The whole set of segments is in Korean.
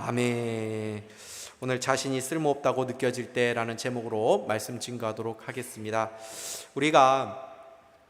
아멘. 오늘 자신이 쓸모없다고 느껴질 때라는 제목으로 말씀 증거하도록 하겠습니다. 우리가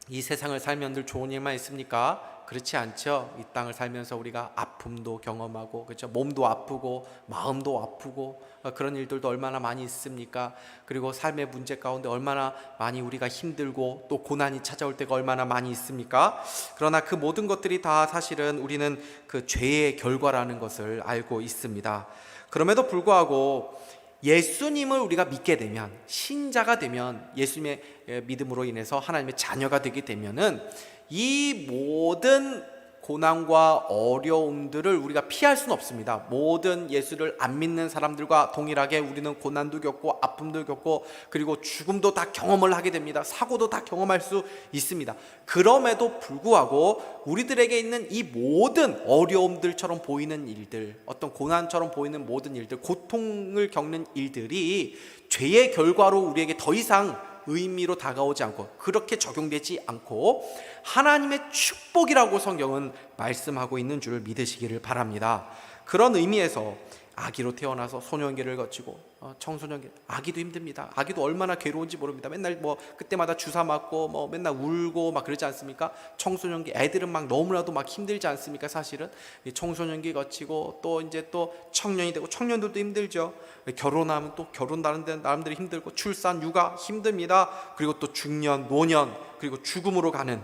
이 세상을 살면 늘 좋은 일만 있습니까? 그렇지 않죠. 이 땅을 살면서 우리가 아픔도 경험하고, 그렇죠? 몸도 아프고 마음도 아프고 그런 일들도 얼마나 많이 있습니까? 그리고 삶의 문제 가운데 얼마나 많이 우리가 힘들고 또 고난이 찾아올 때가 얼마나 많이 있습니까? 그러나 그 모든 것들이 다 사실은 우리는 그 죄의 결과라는 것을 알고 있습니다. 그럼에도 불구하고 예수님을 우리가 믿게 되면, 신자가 되면, 예수님의 믿음으로 인해서 하나님의 자녀가 되게 되면은 이 모든 고난과 어려움들을 우리가 피할 수는 없습니다. 모든 예수를 안 믿는 사람들과 동일하게 우리는 고난도 겪고 아픔도 겪고 그리고 죽음도 다 경험을 하게 됩니다. 사고도 다 경험할 수 있습니다. 그럼에도 불구하고 우리들에게 있는 이 모든 어려움들처럼 보이는 일들, 어떤 고난처럼 보이는 모든 일들, 고통을 겪는 일들이 죄의 결과로 우리에게 더 이상 의미로 다가오지 않고, 그렇게 적용되지 않고 하나님의 축복이라고 성경은 말씀하고 있는 줄을 믿으시기를 바랍니다. 그런 의미에서 아기로 태어나서 소년기를 거치고 청소년기, 아기도 힘듭니다. 아기도 얼마나 괴로운지 모릅니다. 맨날 그때마다 주사 맞고 맨날 울고 막 그러지 않습니까? 청소년기 애들은 막 너무나도 막 힘들지 않습니까? 사실은 청소년기 거치고 또 이제 또 청년이 되고, 청년들도 힘들죠. 결혼하면 또 결혼 나름대로 힘들고, 출산 육아 힘듭니다. 그리고 또 중년, 노년, 그리고 죽음으로 가는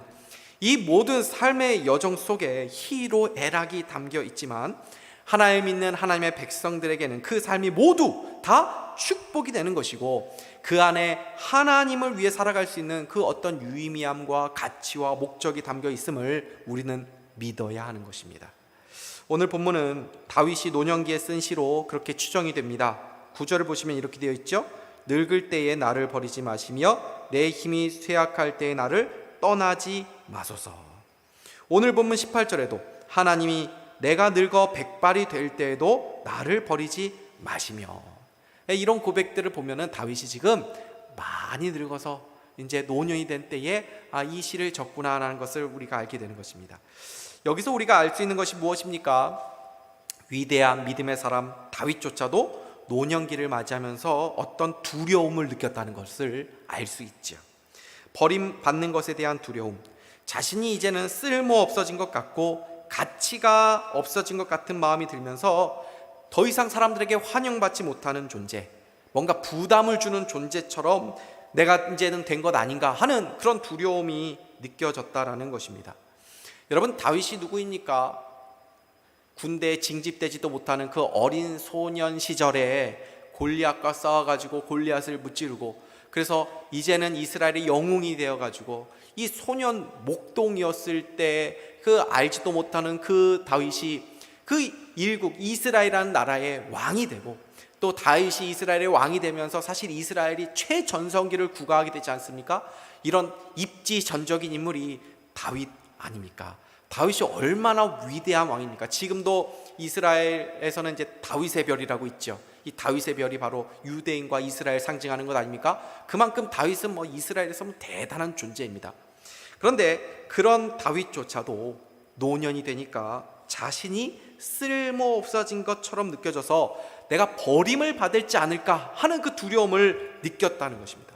이 모든 삶의 여정 속에 희로애락이 담겨 있지만, 하나님 믿는 하나님의 백성들에게는 그 삶이 모두 다 축복이 되는 것이고, 그 안에 하나님을 위해 살아갈 수 있는 그 어떤 유의미함과 가치와 목적이 담겨 있음을 우리는 믿어야 하는 것입니다. 오늘 본문은 다윗이 노년기에 쓴 시로 그렇게 추정이 됩니다. 9절을 보시면 이렇게 되어 있죠. 늙을 때에 나를 버리지 마시며 내 힘이 쇠약할 때에 나를 떠나지 마소서. 오늘 본문 18절에도 하나님이 내가 늙어 백발이 될 때에도 나를 버리지 마시며, 이런 고백들을 보면은 다윗이 지금 많이 늙어서 이제 노년이 된 때에 이 시를 적구나 하는 것을 우리가 알게 되는 것입니다. 여기서 우리가 알 수 있는 것이 무엇입니까? 위대한 믿음의 사람 다윗조차도 노년기를 맞이하면서 어떤 두려움을 느꼈다는 것을 알 수 있죠. 버림받는 것에 대한 두려움, 자신이 이제는 쓸모 없어진 것 같고 가치가 없어진 것 같은 마음이 들면서 더 이상 사람들에게 환영받지 못하는 존재, 뭔가 부담을 주는 존재처럼 내가 이제는 된 것 아닌가 하는 그런 두려움이 느껴졌다라는 것입니다. 여러분, 다윗이 누구입니까? 군대에 징집되지도 못하는 그 어린 소년 시절에 골리앗과 싸워가지고 골리앗을 무찌르고, 그래서 이제는 이스라엘의 영웅이 되어가지고 이 소년 목동이었을 때 그 알지도 못하는 그 다윗이 그 일국 이스라엘이라는 나라의 왕이 되고, 또 다윗이 이스라엘의 왕이 되면서 사실 이스라엘이 최전성기를 구가하게 되지 않습니까? 이런 입지전적인 인물이 다윗 아닙니까? 다윗이 얼마나 위대한 왕입니까? 지금도 이스라엘에서는 이제 다윗의 별이라고 있죠. 이 다윗의 별이 바로 유대인과 이스라엘 상징하는 것 아닙니까? 그만큼 다윗은 이스라엘에서 대단한 존재입니다. 그런데 그런 다윗조차도 노년이 되니까 자신이 쓸모 없어진 것처럼 느껴져서 내가 버림을 받을지 않을까 하는 그 두려움을 느꼈다는 것입니다.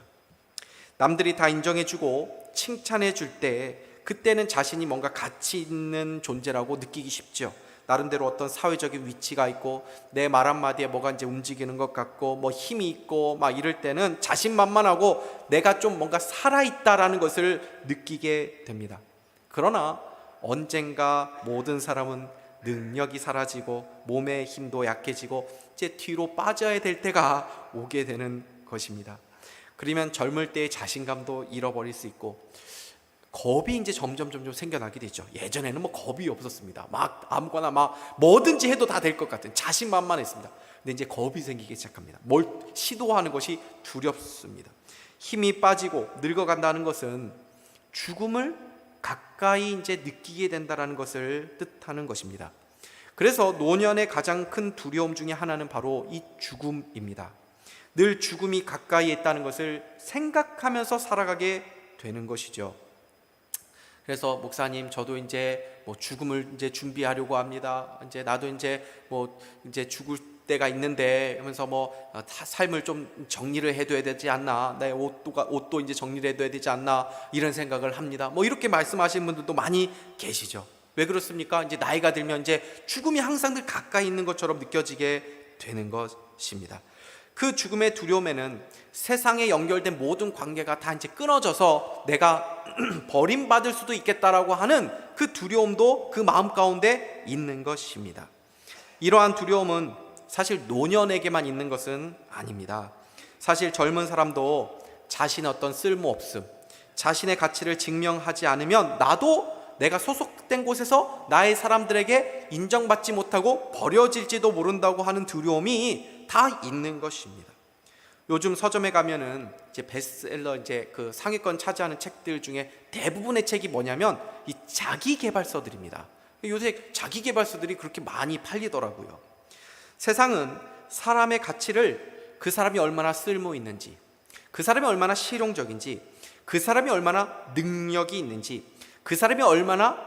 남들이 다 인정해주고 칭찬해줄 때 그때는 자신이 뭔가 가치 있는 존재라고 느끼기 쉽죠. 나름대로 어떤 사회적인 위치가 있고 내 말 한마디에 뭐가 이제 움직이는 것 같고 힘이 있고 막 이럴 때는 자신만만하고 내가 좀 뭔가 살아있다라는 것을 느끼게 됩니다. 그러나 언젠가 모든 사람은 능력이 사라지고 몸의 힘도 약해지고 이제 뒤로 빠져야 될 때가 오게 되는 것입니다. 그러면 젊을 때의 자신감도 잃어버릴 수 있고 겁이 이제 점점 생겨나게 되죠. 예전에는 겁이 없었습니다. 막 아무거나 막 뭐든지 해도 다 될 것 같은 자신만만했습니다. 근데 이제 겁이 생기기 시작합니다. 뭘 시도하는 것이 두렵습니다. 힘이 빠지고 늙어간다는 것은 죽음을 가까이 이제 느끼게 된다는 것을 뜻하는 것입니다. 그래서 노년의 가장 큰 두려움 중에 하나는 바로 이 죽음입니다. 늘 죽음이 가까이 있다는 것을 생각하면서 살아가게 되는 것이죠. 그래서 목사님, 저도 이제 뭐 죽음을 이제 준비하려고 합니다. 이제 나도 이제 뭐 이제 죽을 때가 있는데 하면서 뭐 삶을 좀 정리를 해둬야 되지 않나, 내 옷도 이제 정리를 해둬야 되지 않나, 이런 생각을 합니다. 뭐 이렇게 말씀하시는 분들도 많이 계시죠. 왜 그렇습니까? 이제 나이가 들면 이제 죽음이 항상 늘 가까이 있는 것처럼 느껴지게 되는 것입니다. 그 죽음의 두려움에는 세상에 연결된 모든 관계가 다 이제 끊어져서 내가 버림받을 수도 있겠다라고 하는 그 두려움도 그 마음 가운데 있는 것입니다. 이러한 두려움은 사실 노년에게만 있는 것은 아닙니다. 사실 젊은 사람도 자신의 어떤 쓸모없음, 자신의 가치를 증명하지 않으면 나도 내가 소속된 곳에서 나의 사람들에게 인정받지 못하고 버려질지도 모른다고 하는 두려움이 다 있는 것입니다. 요즘 서점에 가면은 이제 베스트셀러 이제 그 상위권 차지하는 책들 중에 대부분의 책이 뭐냐면 이 자기계발서들입니다. 요새 자기계발서들이 그렇게 많이 팔리더라고요. 세상은 사람의 가치를 그 사람이 얼마나 쓸모 있는지, 그 사람이 얼마나 실용적인지, 그 사람이 얼마나 능력이 있는지, 그 사람이 얼마나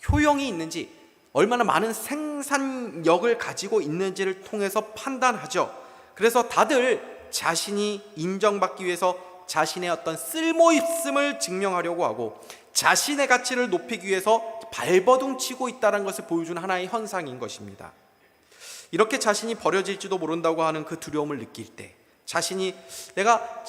효용이 있는지, 얼마나 많은 생산력을 가지고 있는지를 통해서 판단하죠. 그래서 다들 자신이 인정받기 위해서 자신의 어떤 쓸모있음을 증명하려고 하고 자신의 가치를 높이기 위해서 발버둥 치고 있다는 것을 보여주는 하나의 현상인 것입니다. 이렇게 자신이 버려질지도 모른다고 하는 그 두려움을 느낄 때, 자신이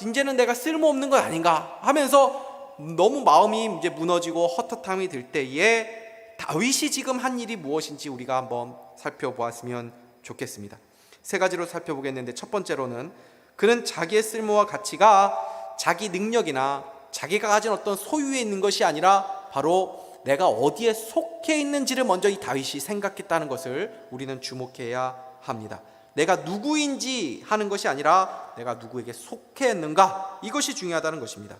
이제는 내가 쓸모없는 것 아닌가 하면서 너무 마음이 이제 무너지고 헛헛함이 들 때에 다윗이 지금 한 일이 무엇인지 우리가 한번 살펴보았으면 좋겠습니다. 세 가지로 살펴보겠는데, 첫 번째로는 그는 자기의 쓸모와 가치가 자기 능력이나 자기가 가진 어떤 소유에 있는 것이 아니라 바로 내가 어디에 속해 있는지를 먼저 이 다윗이 생각했다는 것을 우리는 주목해야 합니다. 내가 누구인지 하는 것이 아니라 내가 누구에게 속해 있는가, 이것이 중요하다는 것입니다.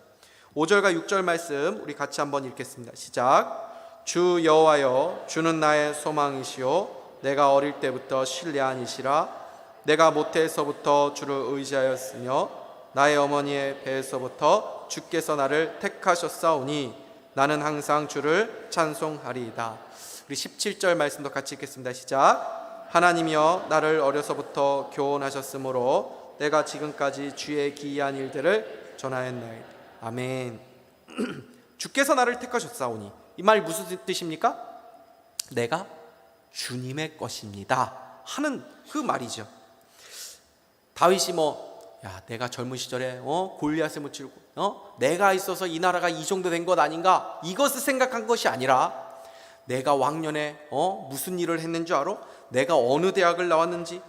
5절과 6절 말씀 우리 같이 한번 읽겠습니다. 시작. 주 여호와여, 주는 나의 소망이시요 내가 어릴 때부터 신뢰한 이시라. 내가 모태에서부터 주를 의지하였으며 나의 어머니의 배에서부터 주께서 나를 택하셨사오니 나는 항상 주를 찬송하리이다. 우리 17절 말씀도 같이 읽겠습니다. 시작. 하나님이여, 나를 어려서부터 교훈하셨으므로 내가 지금까지 주의 기이한 일들을 전하였나이다. 아멘. 주께서 나를 택하셨사오니, 이 말 무슨 뜻입니까? 내가 주님의 것입니다 하는 그 말이죠. 다윗이 내가 젊은 시절에 골리앗을 무찌르고 내가 있어서 이 나라가 이 정도 된 것 아닌가, 이것을 생각한 것이 아니라 내가 왕년에 무슨 일을 했는지 알아? 내가 어느 대학을 나왔는지,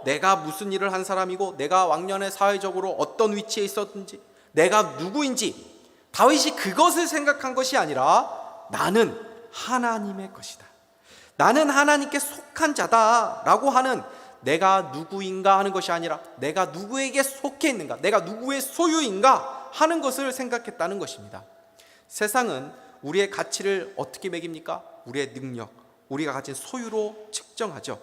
내가 무슨 일을 한 사람이고, 내가 왕년에 사회적으로 어떤 위치에 있었는지, 내가 누구인지, 다윗이 그것을 생각한 것이 아니라 나는 하나님의 것이다, 나는 하나님께 속한 자다라고 하는, 내가 누구인가 하는 것이 아니라 내가 누구에게 속해 있는가, 내가 누구의 소유인가 하는 것을 생각했다는 것입니다. 세상은 우리의 가치를 어떻게 매깁니까? 우리의 능력, 우리가 가진 소유로 측정하죠.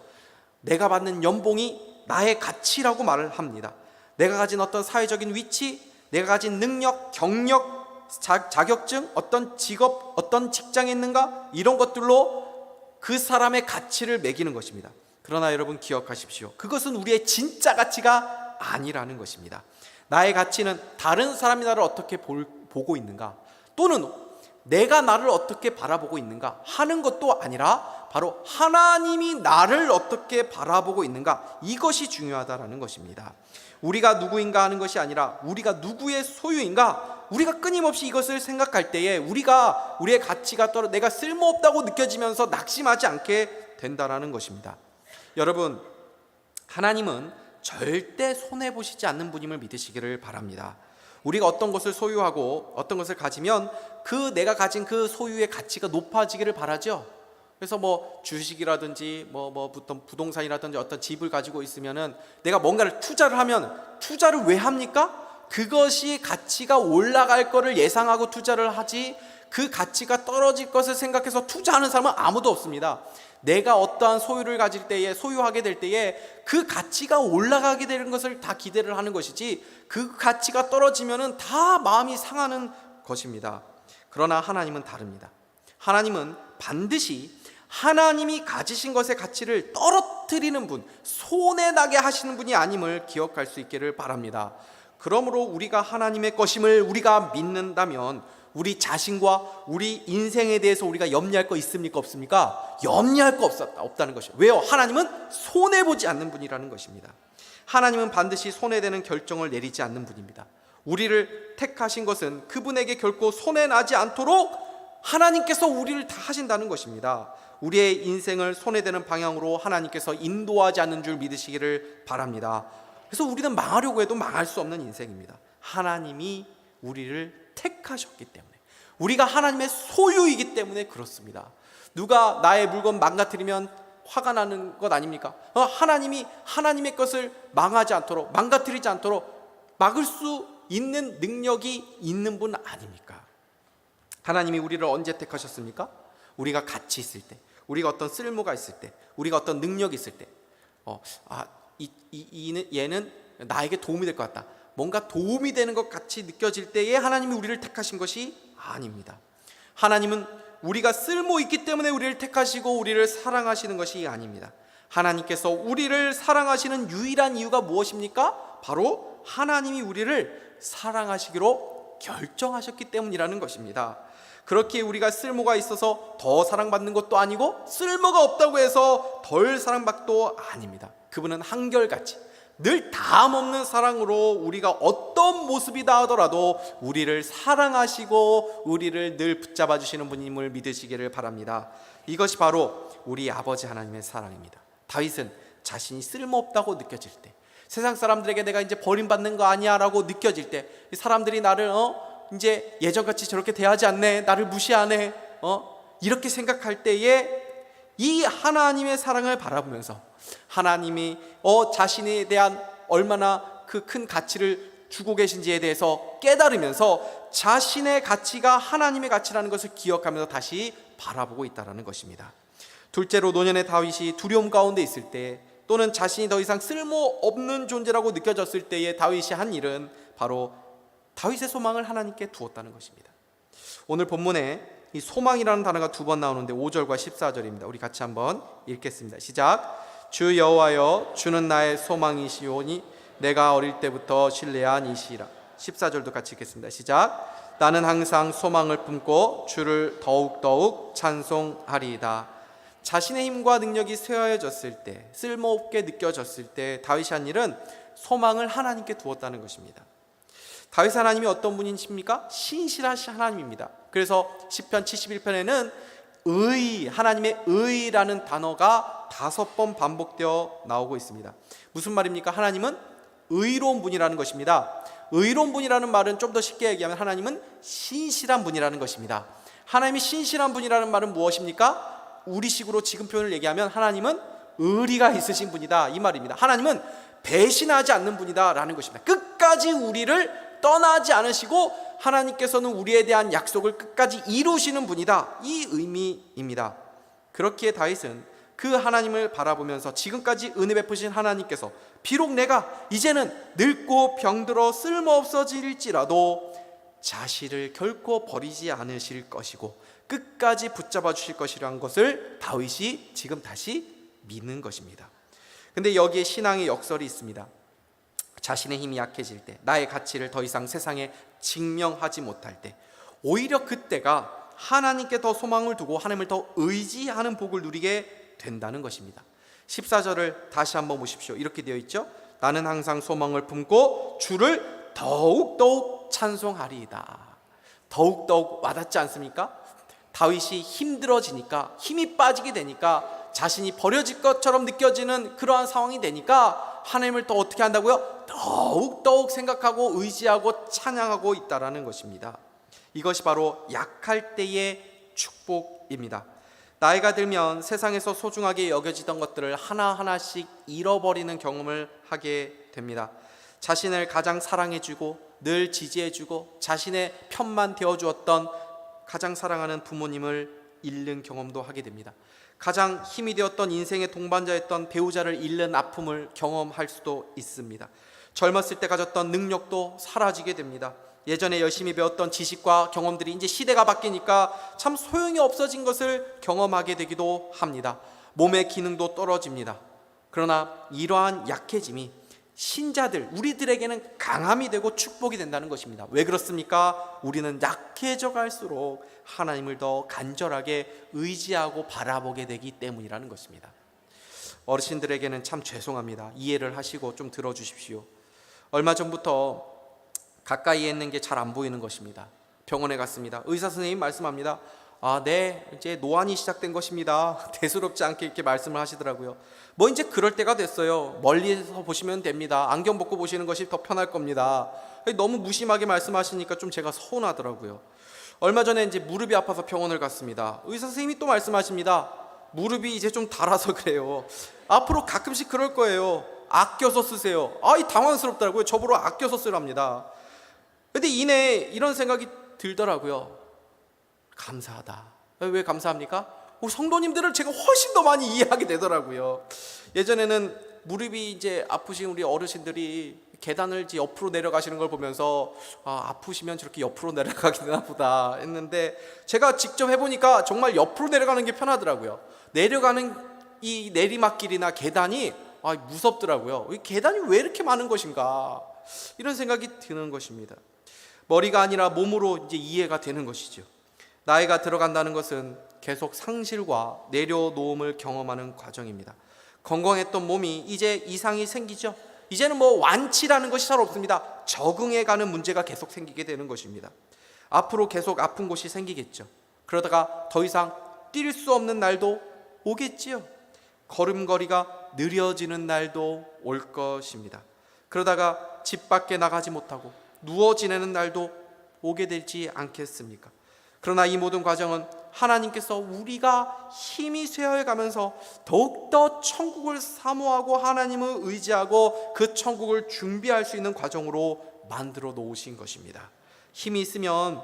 내가 받는 연봉이 나의 가치라고 말을 합니다. 내가 가진 어떤 사회적인 위치, 내가 가진 능력, 경력, 자격증, 어떤 직업, 어떤 직장에 있는가, 이런 것들로 그 사람의 가치를 매기는 것입니다. 그러나 여러분 기억하십시오. 그것은 우리의 진짜 가치가 아니라는 것입니다. 나의 가치는 다른 사람이 나를 어떻게 보고 있는가, 또는 내가 나를 어떻게 바라보고 있는가 하는 것도 아니라 바로 하나님이 나를 어떻게 바라보고 있는가, 이것이 중요하다는 것입니다. 우리가 누구인가 하는 것이 아니라 우리가 누구의 소유인가, 우리가 끊임없이 이것을 생각할 때에 우리의 가치가 내가 쓸모없다고 느껴지면서 낙심하지 않게 된다는 것입니다. 여러분, 하나님은 절대 손해보시지 않는 분임을 믿으시기를 바랍니다. 우리가 어떤 것을 소유하고 어떤 것을 가지면 내가 가진 그 소유의 가치가 높아지기를 바라죠. 그래서 주식이라든지 부동산이라든지 어떤 집을 가지고 있으면은 내가 뭔가를 투자를 하면, 투자를 왜 합니까? 그것이 가치가 올라갈 거를 예상하고 투자를 하지, 그 가치가 떨어질 것을 생각해서 투자하는 사람은 아무도 없습니다. 내가 어떠한 소유를 가질 때에, 소유하게 될 때에 그 가치가 올라가게 되는 것을 다 기대를 하는 것이지, 그 가치가 떨어지면은 다 마음이 상하는 것입니다. 그러나 하나님은 다릅니다. 하나님은 반드시 하나님이 가지신 것의 가치를 떨어뜨리는 분, 손해나게 하시는 분이 아님을 기억할 수 있기를 바랍니다. 그러므로 우리가 하나님의 것임을 우리가 믿는다면 우리 자신과 우리 인생에 대해서 우리가 염려할 거 있습니까? 없습니까? 염려할 거 없다는 것이에요. 왜요? 하나님은 손해보지 않는 분이라는 것입니다. 하나님은 반드시 손해되는 결정을 내리지 않는 분입니다. 우리를 택하신 것은 그분에게 결코 손해나지 않도록 하나님께서 우리를 다 하신다는 것입니다. 우리의 인생을 손해되는 방향으로 하나님께서 인도하지 않는 줄 믿으시기를 바랍니다. 그래서 우리는 망하려고 해도 망할 수 없는 인생입니다. 하나님이 우리를 택하셨기 때문에, 우리가 하나님의 소유이기 때문에 그렇습니다. 누가 나의 물건 망가뜨리면 화가 나는 것 아닙니까? 하나님이 하나님의 것을 망하지 않도록, 망가뜨리지 않도록 막을 수 있는 능력이 있는 분 아닙니까? 하나님이 우리를 언제 택하셨습니까? 우리가 가치 있을 때, 우리가 어떤 쓸모가 있을 때, 우리가 어떤 능력이 있을 때, 얘는 나에게 도움이 될 것 같다, 뭔가 도움이 되는 것 같이 느껴질 때에 하나님이 우리를 택하신 것이 아닙니다. 하나님은 우리가 쓸모 있기 때문에 우리를 택하시고 우리를 사랑하시는 것이 아닙니다. 하나님께서 우리를 사랑하시는 유일한 이유가 무엇입니까? 바로 하나님이 우리를 사랑하시기로 결정하셨기 때문이라는 것입니다. 그렇게 우리가 쓸모가 있어서 더 사랑받는 것도 아니고 쓸모가 없다고 해서 덜 사랑받도 아닙니다. 그분은 한결같이 늘 다함없는 사랑으로 우리가 어떤 모습이다 하더라도 우리를 사랑하시고 우리를 늘 붙잡아 주시는 분임을 믿으시기를 바랍니다. 이것이 바로 우리 아버지 하나님의 사랑입니다. 다윗은 자신이 쓸모없다고 느껴질 때, 세상 사람들에게 내가 이제 버림받는 거 아니야 라고 느껴질 때, 사람들이 나를 이제 예전같이 저렇게 대하지 않네, 나를 무시하네, 이렇게 생각할 때에 이 하나님의 사랑을 바라보면서 하나님이 자신에 대한 얼마나 그 큰 가치를 주고 계신지에 대해서 깨달으면서 자신의 가치가 하나님의 가치라는 것을 기억하면서 다시 바라보고 있다는 것입니다. 둘째로, 노년의 다윗이 두려움 가운데 있을 때, 또는 자신이 더 이상 쓸모없는 존재라고 느껴졌을 때에 다윗이 한 일은 바로 다윗의 소망을 하나님께 두었다는 것입니다. 오늘 본문에 이 소망이라는 단어가 2번 나오는데 5절과 14절입니다. 우리 같이 한번 읽겠습니다. 시작. 주 여호와여, 주는 나의 소망이시오니 내가 어릴 때부터 신뢰한 이시라. 14절도 같이 읽겠습니다. 시작. 나는 항상 소망을 품고 주를 더욱더욱 찬송하리이다. 자신의 힘과 능력이 쇠하여졌을 때, 쓸모없게 느껴졌을 때 다윗이 한 일은 소망을 하나님께 두었다는 것입니다. 다윗 하나님이 어떤 분이십니까? 신실하신 하나님입니다. 그래서 시편 71편에는 하나님의 의라는 단어가 5번 반복되어 나오고 있습니다. 무슨 말입니까? 하나님은 의로운 분이라는 것입니다. 의로운 분이라는 말은 좀 더 쉽게 얘기하면 하나님은 신실한 분이라는 것입니다. 하나님이 신실한 분이라는 말은 무엇입니까? 우리식으로 지금 표현을 얘기하면 하나님은 의리가 있으신 분이다, 이 말입니다. 하나님은 배신하지 않는 분이다 라는 것입니다. 끝까지 우리를 떠나지 않으시고 하나님께서는 우리에 대한 약속을 끝까지 이루시는 분이다, 이 의미입니다. 그렇기에 다윗은 그 하나님을 바라보면서 지금까지 은혜 베푸신 하나님께서 비록 내가 이제는 늙고 병들어 쓸모없어질지라도 자신을 결코 버리지 않으실 것이고 끝까지 붙잡아 주실 것이라는 것을 다윗이 지금 다시 믿는 것입니다. 근데 여기에 신앙의 역설이 있습니다. 자신의 힘이 약해질 때, 나의 가치를 더 이상 세상에 증명하지 못할 때, 오히려 그때가 하나님께 더 소망을 두고 하나님을 더 의지하는 복을 누리게 된다는 것입니다. 14절을 다시 한번 보십시오. 이렇게 되어 있죠. 나는 항상 소망을 품고 주를 더욱더욱 찬송하리이다. 더욱더욱 와닿지 않습니까? 다윗이 힘들어지니까, 힘이 빠지게 되니까, 자신이 버려질 것처럼 느껴지는 그러한 상황이 되니까 하나님을 또 어떻게 한다고요? 더욱더욱 생각하고 의지하고 찬양하고 있다라는 것입니다. 이것이 바로 약할 때의 축복입니다. 나이가 들면 세상에서 소중하게 여겨지던 것들을 하나하나씩 잃어버리는 경험을 하게 됩니다. 자신을 가장 사랑해주고 늘 지지해주고 자신의 편만 되어주었던 가장 사랑하는 부모님을 잃는 경험도 하게 됩니다. 가장 힘이 되었던 인생의 동반자였던 배우자를 잃는 아픔을 경험할 수도 있습니다. 젊었을 때 가졌던 능력도 사라지게 됩니다. 예전에 열심히 배웠던 지식과 경험들이 이제 시대가 바뀌니까 참 소용이 없어진 것을 경험하게 되기도 합니다. 몸의 기능도 떨어집니다. 그러나 이러한 약해짐이 신자들, 우리들에게는 강함이 되고 축복이 된다는 것입니다. 왜 그렇습니까? 우리는 약해져 갈수록 하나님을 더 간절하게 의지하고 바라보게 되기 때문이라는 것입니다. 어르신들에게는 참 죄송합니다. 이해를 하시고 좀 들어주십시오. 얼마 전부터 가까이에 있는 게 잘 안 보이는 것입니다. 병원에 갔습니다. 의사 선생님 말씀합니다. 네, 이제 노안이 시작된 것입니다. 대수롭지 않게 이렇게 말씀을 하시더라고요. 뭐 이제 그럴 때가 됐어요. 멀리서 보시면 됩니다. 안경 벗고 보시는 것이 더 편할 겁니다. 너무 무심하게 말씀하시니까 좀 제가 서운하더라고요. 얼마 전에 이제 무릎이 아파서 병원을 갔습니다. 의사 선생님이 또 말씀하십니다. 무릎이 이제 좀 닳아서 그래요. 앞으로 가끔씩 그럴 거예요. 아껴서 쓰세요. 이 당황스럽더라고요. 저보러 아껴서 쓰랍니다. 근데 이내 이런 생각이 들더라고요. 감사하다. 왜 감사합니까? 성도님들을 제가 훨씬 더 많이 이해하게 되더라고요. 예전에는 무릎이 이제 아프신 우리 어르신들이 계단을 이제 옆으로 내려가시는 걸 보면서 아프시면 저렇게 옆으로 내려가게 되나 보다 했는데, 제가 직접 해보니까 정말 옆으로 내려가는 게 편하더라고요. 내려가는 이 내리막길이나 계단이 무섭더라고요. 이 계단이 왜 이렇게 많은 것인가, 이런 생각이 드는 것입니다. 머리가 아니라 몸으로 이제 이해가 되는 것이죠. 나이가 들어간다는 것은 계속 상실과 내려놓음을 경험하는 과정입니다. 건강했던 몸이 이제 이상이 생기죠. 이제는 뭐 완치라는 것이 잘 없습니다. 적응해가는 문제가 계속 생기게 되는 것입니다. 앞으로 계속 아픈 곳이 생기겠죠. 그러다가 더 이상 뛸 수 없는 날도 오겠지요. 걸음걸이가 느려지는 날도 올 것입니다. 그러다가 집 밖에 나가지 못하고 누워 지내는 날도 오게 되지 않겠습니까? 그러나 이 모든 과정은 하나님께서 우리가 힘이 쇠어가면서 더욱더 천국을 사모하고 하나님을 의지하고 그 천국을 준비할 수 있는 과정으로 만들어 놓으신 것입니다. 힘이 있으면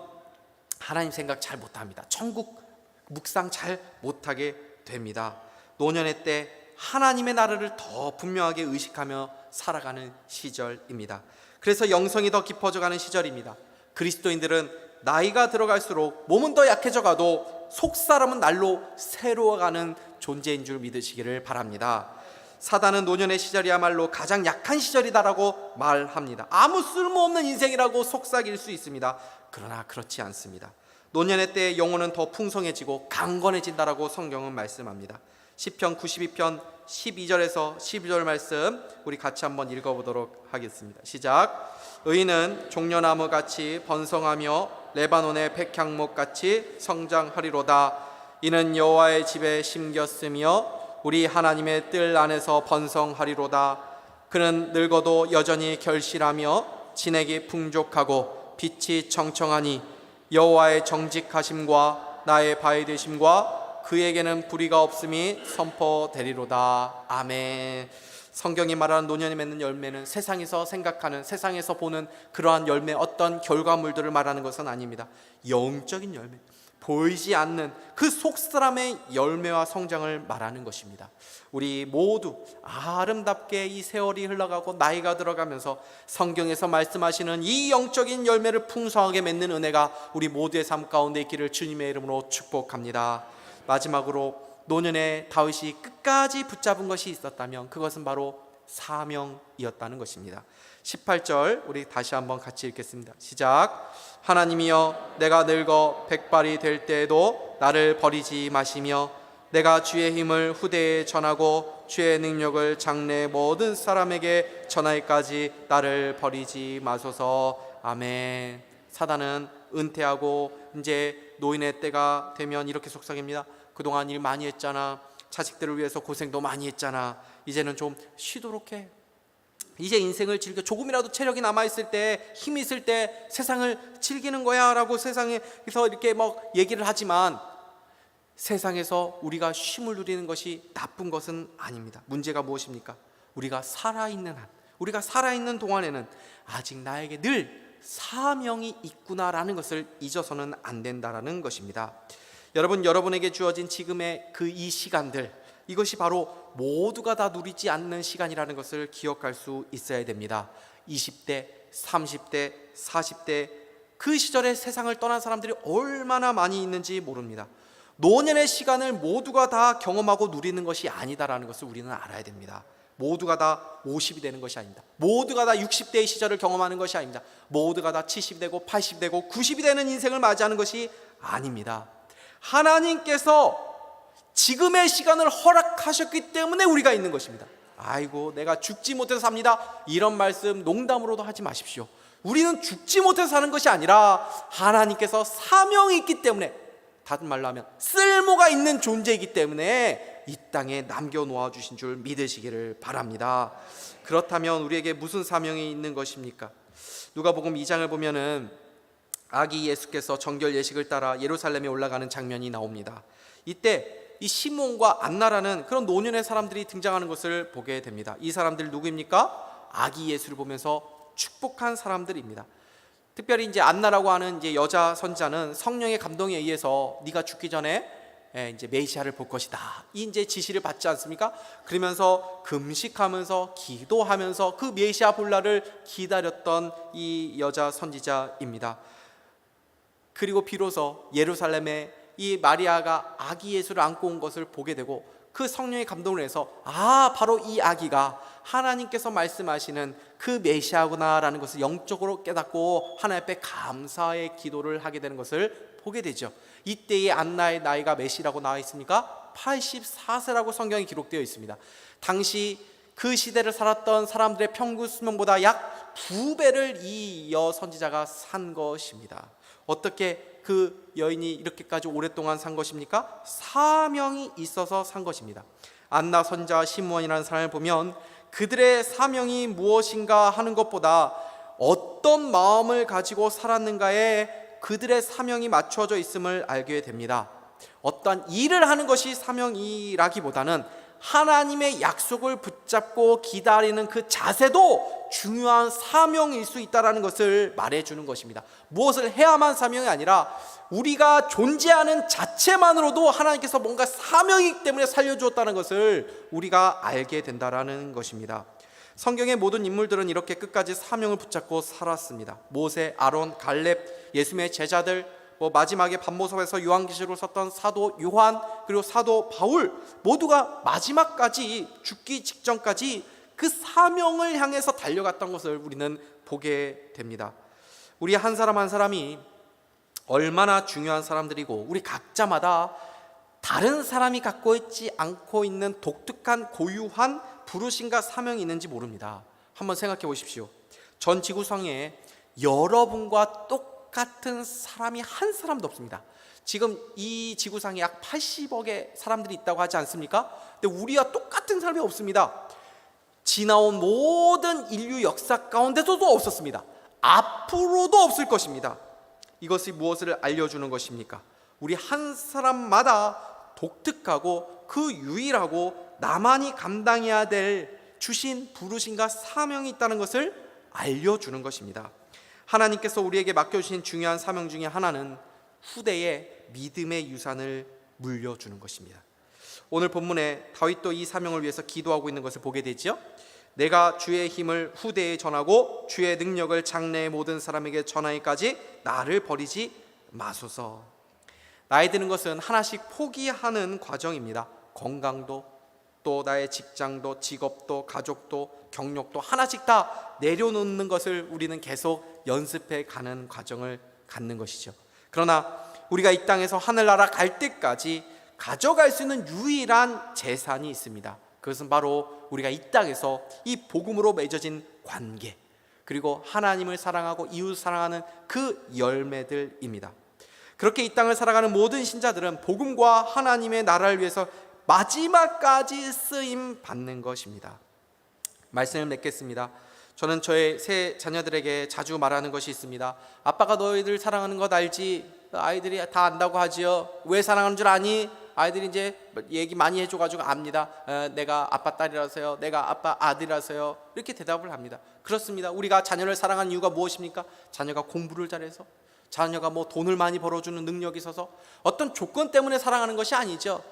하나님 생각 잘 못합니다. 천국 묵상 잘 못하게 됩니다. 노년의 때 하나님의 나라를 더 분명하게 의식하며 살아가는 시절입니다. 그래서 영성이 더 깊어져가는 시절입니다. 그리스도인들은 나이가 들어갈수록 몸은 더 약해져 가도 속사람은 날로 새로워가는 존재인 줄 믿으시기를 바랍니다. 사단은 노년의 시절이야말로 가장 약한 시절이다라고 말합니다. 아무 쓸모없는 인생이라고 속삭일 수 있습니다. 그러나 그렇지 않습니다. 노년의 때 영혼은 더 풍성해지고 강건해진다라고 성경은 말씀합니다. 시편 92편 12절에서 12절 말씀 우리 같이 한번 읽어보도록 하겠습니다. 시작. 의인은 종려나무같이 번성하며 레바논의 백향목같이 성장하리로다. 이는 여호와의 집에 심겼으며 우리 하나님의 뜰 안에서 번성하리로다. 그는 늙어도 여전히 결실하며 진액이 풍족하고 빛이 청청하니 여호와의 정직하심과 나의 바위 되심과 그에게는 불의가 없음이 선포되리로다. 아멘. 성경이 말하는 노년이 맺는 열매는 세상에서 생각하는, 세상에서 보는 그러한 열매, 어떤 결과물들을 말하는 것은 아닙니다. 영적인 열매, 보이지 않는 그 속사람의 열매와 성장을 말하는 것입니다. 우리 모두 아름답게 이 세월이 흘러가고 나이가 들어가면서 성경에서 말씀하시는 이 영적인 열매를 풍성하게 맺는 은혜가 우리 모두의 삶 가운데 있기를 주님의 이름으로 축복합니다. 마지막으로 노년에 다윗이 끝까지 붙잡은 것이 있었다면 그것은 바로 사명이었다는 것입니다. 18절 우리 다시 한번 같이 읽겠습니다. 시작. 하나님이여, 내가 늙어 백발이 될 때에도 나를 버리지 마시며 내가 주의 힘을 후대에 전하고 주의 능력을 장래 모든 사람에게 전하기까지 나를 버리지 마소서. 아멘. 사단은 은퇴하고 이제 노인의 때가 되면 이렇게 속삭입니다. 그동안 일 많이 했잖아. 자식들을 위해서 고생도 많이 했잖아. 이제는 좀 쉬도록 해. 이제 인생을 즐겨. 조금이라도 체력이 남아있을 때, 힘이 있을 때 세상을 즐기는 거야 라고 세상에서 이렇게 막 얘기를 하지만 세상에서 우리가 쉼을 누리는 것이 나쁜 것은 아닙니다. 문제가 무엇입니까? 우리가 살아있는 한, 우리가 살아있는 동안에는 아직 나에게 늘 사명이 있구나라는 것을 잊어서는 안 된다라는 것입니다. 여러분, 여러분에게 주어진 지금의 그 이 시간들, 이것이 바로 모두가 다 누리지 않는 시간이라는 것을 기억할 수 있어야 됩니다. 20대, 30대, 40대, 그 시절에 세상을 떠난 사람들이 얼마나 많이 있는지 모릅니다. 노년의 시간을 모두가 다 경험하고 누리는 것이 아니다라는 것을 우리는 알아야 됩니다. 모두가 다 50이 되는 것이 아닙니다. 모두가 다 60대의 시절을 경험하는 것이 아닙니다. 모두가 다 70이 되고 80이 되고 90이 되는 인생을 맞이하는 것이 아닙니다. 하나님께서 지금의 시간을 허락하셨기 때문에 우리가 있는 것입니다. 아이고, 내가 죽지 못해서 삽니다, 이런 말씀 농담으로도 하지 마십시오. 우리는 죽지 못해서 사는 것이 아니라 하나님께서 사명이 있기 때문에, 다른 말로 하면 쓸모가 있는 존재이기 때문에 이 땅에 남겨놓아 주신 줄 믿으시기를 바랍니다. 그렇다면 우리에게 무슨 사명이 있는 것입니까? 누가복음 2장을 보면은 아기 예수께서 정결 예식을 따라 예루살렘에 올라가는 장면이 나옵니다. 이때 이 시몬과 안나라는 그런 노년의 사람들이 등장하는 것을 보게 됩니다. 이 사람들 누구입니까? 아기 예수를 보면서 축복한 사람들입니다. 특별히 이제 안나라고 하는 이제 여자 선지자는 성령의 감동에 의해서 네가 죽기 전에 이제 메시아를 볼 것이다, 이 이제 지시를 받지 않습니까? 그러면서 금식하면서 기도하면서 그 메시아 볼 날을 기다렸던 이 여자 선지자입니다. 그리고 비로소 예루살렘에 이 마리아가 아기 예수를 안고 온 것을 보게 되고, 그 성령의 감동을 해서 바로 이 아기가 하나님께서 말씀하시는 그 메시아구나라는 것을 영적으로 깨닫고 하나님 앞에 감사의 기도를 하게 되는 것을 보게 되죠. 이때의 안나의 나이가 몇이라고 나와 있습니까? 84세라고 성경에 기록되어 있습니다. 당시 그 시대를 살았던 사람들의 평균 수명보다 약 2배를 이 여선지자가 산 것입니다. 어떻게 그 여인이 이렇게까지 오랫동안 산 것입니까? 사명이 있어서 산 것입니다. 안나 선자 시므온이라는 사람을 보면 그들의 사명이 무엇인가 하는 것보다 어떤 마음을 가지고 살았는가에 그들의 사명이 맞춰져 있음을 알게 됩니다. 어떤 일을 하는 것이 사명이라기보다는 하나님의 약속을 붙잡고 기다리는 그 자세도 중요한 사명일 수 있다는 것을 말해주는 것입니다. 무엇을 해야만 사명이 아니라 우리가 존재하는 자체만으로도 하나님께서 뭔가 사명이기 때문에 살려주었다는 것을 우리가 알게 된다는 것입니다. 성경의 모든 인물들은 이렇게 끝까지 사명을 붙잡고 살았습니다. 모세, 아론, 갈렙, 예수님의 제자들, 마지막에 반모섬에서 요한계시록을 썼던 사도 요한, 그리고 사도 바울, 모두가 마지막까지 죽기 직전까지 그 사명을 향해서 달려갔던 것을 우리는 보게 됩니다. 우리 한 사람 한 사람이 얼마나 중요한 사람들이고, 우리 각자마다 다른 사람이 갖고 있지 않고 있는 독특한 고유한 부르심과 사명이 있는지 모릅니다. 한번 생각해 보십시오. 전 지구상에 여러분과 똑같은 사람이 한 사람도 없습니다. 지금 이 지구상에 약 80억의 사람들이 있다고 하지 않습니까? 근데 우리와 똑같은 사람이 없습니다. 지나온 모든 인류 역사 가운데서도 없었습니다. 앞으로도 없을 것입니다. 이것이 무엇을 알려주는 것입니까? 우리 한 사람마다 독특하고 그 유일하고 나만이 감당해야 될 주신 부르심과 사명이 있다는 것을 알려주는 것입니다. 하나님께서 우리에게 맡겨주신 중요한 사명 중에 하나는 후대에 믿음의 유산을 물려주는 것입니다. 오늘 본문에 다윗도 이 사명을 위해서 기도하고 있는 것을 보게 되죠. 내가 주의 힘을 후대에 전하고 주의 능력을 장래의 모든 사람에게 전하기까지 나를 버리지 마소서. 나이 드는 것은 하나씩 포기하는 과정입니다. 건강도, 또 나의 직장도, 직업도, 가족도, 경력도 하나씩 다 내려놓는 것을 우리는 계속 연습해 가는 과정을 갖는 것이죠. 그러나 우리가 이 땅에서 하늘나라 갈 때까지 가져갈 수 있는 유일한 재산이 있습니다. 그것은 바로 우리가 이 땅에서 이 복음으로 맺어진 관계, 그리고 하나님을 사랑하고 이웃 사랑하는 그 열매들입니다. 그렇게 이 땅을 살아가는 모든 신자들은 복음과 하나님의 나라를 위해서 마지막까지 쓰임 받는 것입니다. 말씀을 맺겠습니다. 저는 저의 세 자녀들에게 자주 말하는 것이 있습니다. 아빠가 너희들 사랑하는 것 알지? 아이들이 다 안다고 하지요. 왜 사랑하는 줄 아니? 아이들이 이제 얘기 많이 해줘가지고 압니다. 내가 아빠 딸이라서요, 내가 아빠 아들이라서요, 이렇게 대답을 합니다. 그렇습니다. 우리가 자녀를 사랑하는 이유가 무엇입니까? 자녀가 공부를 잘해서, 자녀가 돈을 많이 벌어주는 능력이 있어서, 어떤 조건 때문에 사랑하는 것이 아니죠.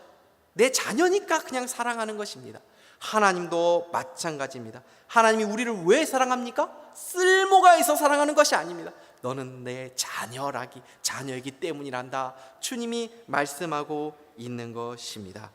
내 자녀니까 그냥 사랑하는 것입니다. 하나님도 마찬가지입니다. 하나님이 우리를 왜 사랑합니까? 쓸모가 있어 사랑하는 것이 아닙니다. 너는 내 자녀이기 때문이란다. 주님이 말씀하고 있는 것입니다.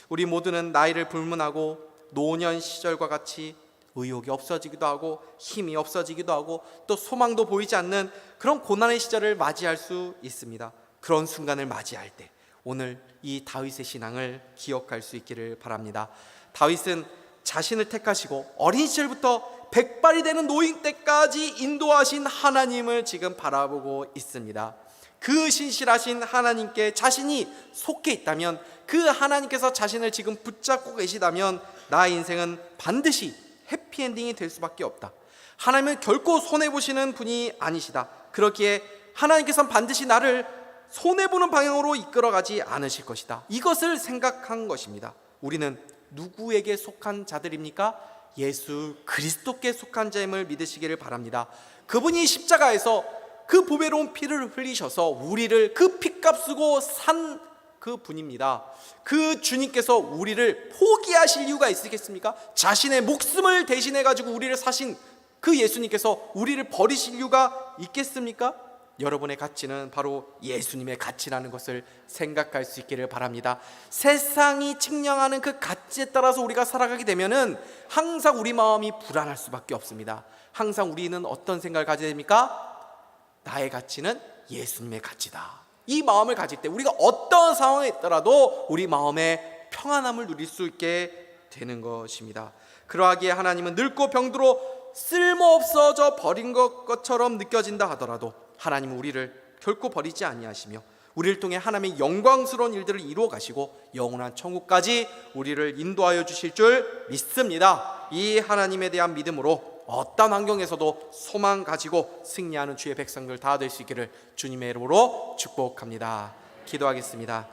우리 모두는 나이를 불문하고 노년 시절과 같이 의욕이 없어지기도 하고 힘이 없어지기도 하고 또 소망도 보이지 않는 그런 고난의 시절을 맞이할 수 있습니다. 그런 순간을 맞이할 때 오늘 이 다윗의 신앙을 기억할 수 있기를 바랍니다. 다윗은 자신을 택하시고 어린 시절부터 백발이 되는 노인 때까지 인도하신 하나님을 지금 바라보고 있습니다. 그 신실하신 하나님께 자신이 속해 있다면, 그 하나님께서 자신을 지금 붙잡고 계시다면 나의 인생은 반드시 해피엔딩이 될 수밖에 없다. 하나님은 결코 손해보시는 분이 아니시다. 그렇기에 하나님께서는 반드시 나를 손해보는 방향으로 이끌어가지 않으실 것이다. 이것을 생각한 것입니다. 우리는 누구에게 속한 자들입니까? 예수 그리스도께 속한 자임을 믿으시기를 바랍니다. 그분이 십자가에서 그 보배로운 피를 흘리셔서 우리를 그 피값 쓰고 산 그 분입니다. 그 주님께서 우리를 포기하실 이유가 있겠습니까? 자신의 목숨을 대신해 가지고 우리를 사신 그 예수님께서 우리를 버리실 이유가 있겠습니까? 여러분의 가치는 바로 예수님의 가치라는 것을 생각할 수 있기를 바랍니다. 세상이 측량하는 그 가치에 따라서 우리가 살아가게 되면은 항상 우리 마음이 불안할 수밖에 없습니다. 항상 우리는 어떤 생각을 가져야 됩니까? 나의 가치는 예수님의 가치다. 이 마음을 가질 때 우리가 어떤 상황에 있더라도 우리 마음에 평안함을 누릴 수 있게 되는 것입니다. 그러하기에 하나님은 늙고 병들어 쓸모없어져 버린 것처럼 느껴진다 하더라도 하나님은 우리를 결코 버리지 아니하시며 우리를 통해 하나님의 영광스러운 일들을 이루어 가시고 영원한 천국까지 우리를 인도하여 주실 줄 믿습니다. 이 하나님에 대한 믿음으로 어떤 환경에서도 소망 가지고 승리하는 주의 백성들 다 될 수 있기를 주님의 이름으로 축복합니다. 기도하겠습니다.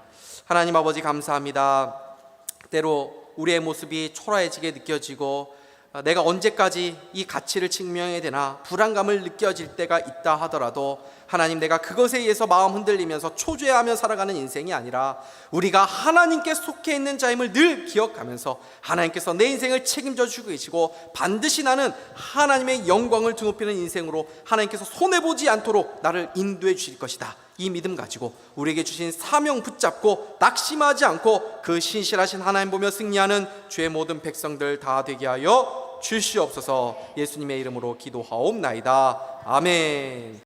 하나님 아버지 감사합니다. 때로 우리의 모습이 초라해지게 느껴지고 내가 언제까지 이 가치를 증명해야 되나 불안감을 느껴질 때가 있다 하더라도 하나님, 내가 그것에 의해서 마음 흔들리면서 초조해하며 살아가는 인생이 아니라 우리가 하나님께 속해 있는 자임을 늘 기억하면서 하나님께서 내 인생을 책임져 주고 계시고 반드시 나는 하나님의 영광을 드높이는 인생으로 하나님께서 손해보지 않도록 나를 인도해 주실 것이다. 이 믿음 가지고 우리에게 주신 사명 붙잡고 낙심하지 않고 그 신실하신 하나님 보며 승리하는 주의 모든 백성들 다 되게 하여 주시옵소서. 예수님의 이름으로 기도하옵나이다. 아멘.